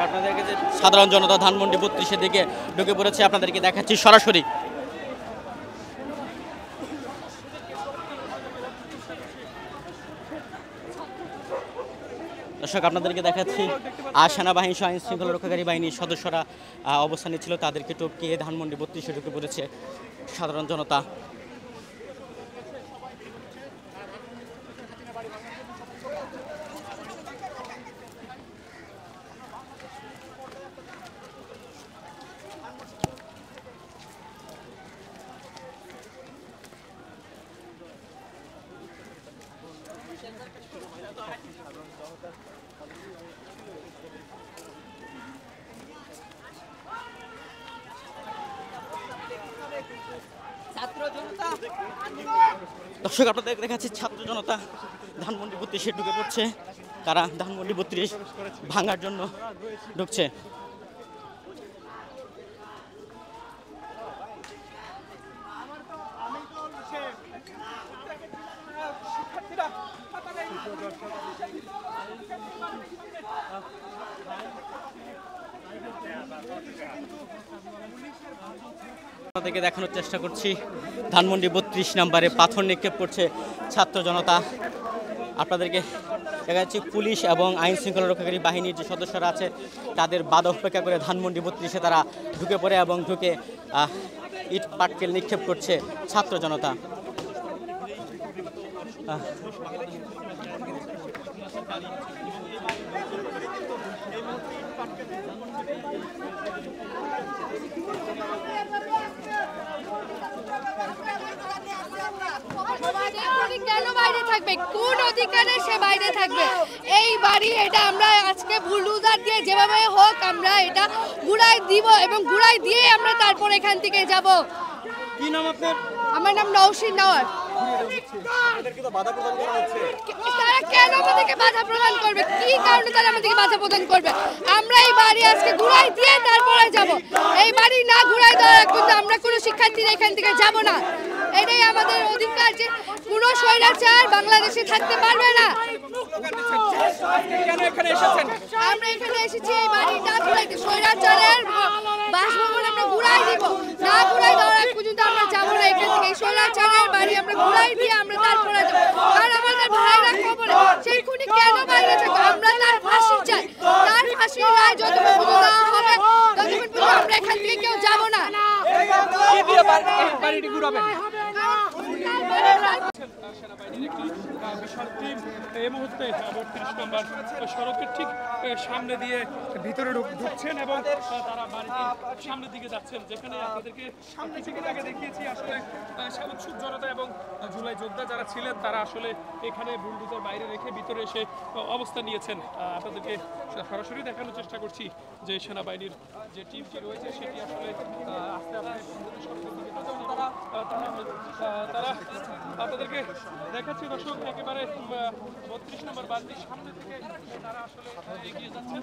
আপনাদেরকে যে সাধারণ জনতা ধানমন্ডি 32-এর দিকে ঢুকে পড়েছে আপনাদেরকে দেখাচ্ছি সরাসরি। দর্শক আপনাদেরকে দেখাচ্ছি সেনাবাহিনী সহ আইন শৃঙ্খলা রক্ষাকারী বাহিনীর সদস্যরা অবস্থানে ছিল, তাদেরকে টপকিয়ে ধানমন্ডি 32-এ ঢুকে পড়েছে সাধারণ জনতা। দর্শক আপনাদের দেখাচ্ছি ছাত্র জনতা ধানমন্ডি 32-এ ঢুকে পড়ছে, তারা ধানমন্ডি 32 ভাঙার জন্য ঢুকছে। আপনাদেরকে দেখানোর চেষ্টা করছি ধানমন্ডি 32 নম্বরে পাথর নিক্ষেপ করছে ছাত্র জনতা। আপনাদেরকে দেখাচ্ছি পুলিশ এবং আইন শৃঙ্খলা রক্ষাকারী বাহিনীর যে সদস্যরা আছে তাদের বাধা উপেক্ষা করে ধানমন্ডি 32-এ তারা ঢুকে পড়ে এবং ঢুকে ইট পাটকেল নিক্ষেপ করছে ছাত্র জনতা। কেন বাইরে থাকবে? কোন অধিকারে সে বাইরে থাকবে? এই বাড়ি এটা আমরা আজকে বুলডোজার দিয়ে যেভাবে হোক আমরা এটা গুড়াই দিব এবং গুড়াই দিয়ে আমরা তারপর এখান থেকে যাব। কি নাম আপনার? আমার নাম নওশিন নওয়ার। তারা কেন আমাদেরকে বাধা প্রদান করবে? কি কারণে তারা আমাদেরকে বাধা প্রদান করবে? আমরা এই বাড়ি আজকে ঘুরাই দিয়ে তারপরে যাব। এই বাড়ি না ঘুরাই দেওয়া কিন্তু আমরা কোনো শিক্ষার্থীরা এখান থেকে যাব না। এটাই আমাদের অধিকার যে কোনো স্বৈরাচার বাংলাদেশে থাকতে পারবে না। আমরা এখানে এসেছি এই বাড়িটা ঘুরাইতে, স্বৈরাচারের বাসভবন আমরা ঘুরাই দিব। না ঘুরাই দেওয়ার আগ পর্যন্ত আমরা যাবো না এখান থেকে। এই স্বৈরাচারের বাড়ি আমরা ঘুরাই দিয়ে আমরা তারপরে যাবো। কারণ আমাদের ভাইরা খবরে সেই খুনি কেন বাইরে থাকবে? আমরা তার ফাঁসি চাই। তার ফাঁসির রায় যতক্ষণ পর্যন্ত দেওয়া হবে ততক্ষণ পর্যন্ত আমরা এখান থেকে কেউ যাবো না। বাড়িটি ঘুরাবেন সেনাবাহিনীর একটি বিশাল টিম এই মুহূর্তে 32 নম্বর সড়কের ঠিক সামনে দিয়ে ভিতরে ঢুকছেন এবং তারা বাড়িটির সামনের দিকে যাচ্ছেন, যেখানে আপনাদেরকে সামনে থেকে আগে দেখিয়েছি আসলে উৎসুক জনতা এবং জুলাই যোদ্ধা যারা ছিলেন তারা আসলে এখানে বুলডোজার বাইরে রেখে ভিতরে এসে অবস্থান নিয়েছেন। আপনাদেরকে সরাসরি দেখানোর চেষ্টা করছি যে সেনাবাহিনীর যে টিমটি রয়েছে সেটি আসলে আস্তে আস্তে সড়কের দিকে তারা আপনাদেরকে দেখাচ্ছি। দর্শক একেবারে 32 নম্বর বাড়ির সামনে থেকে তারা আসলে এগিয়ে যাচ্ছেন।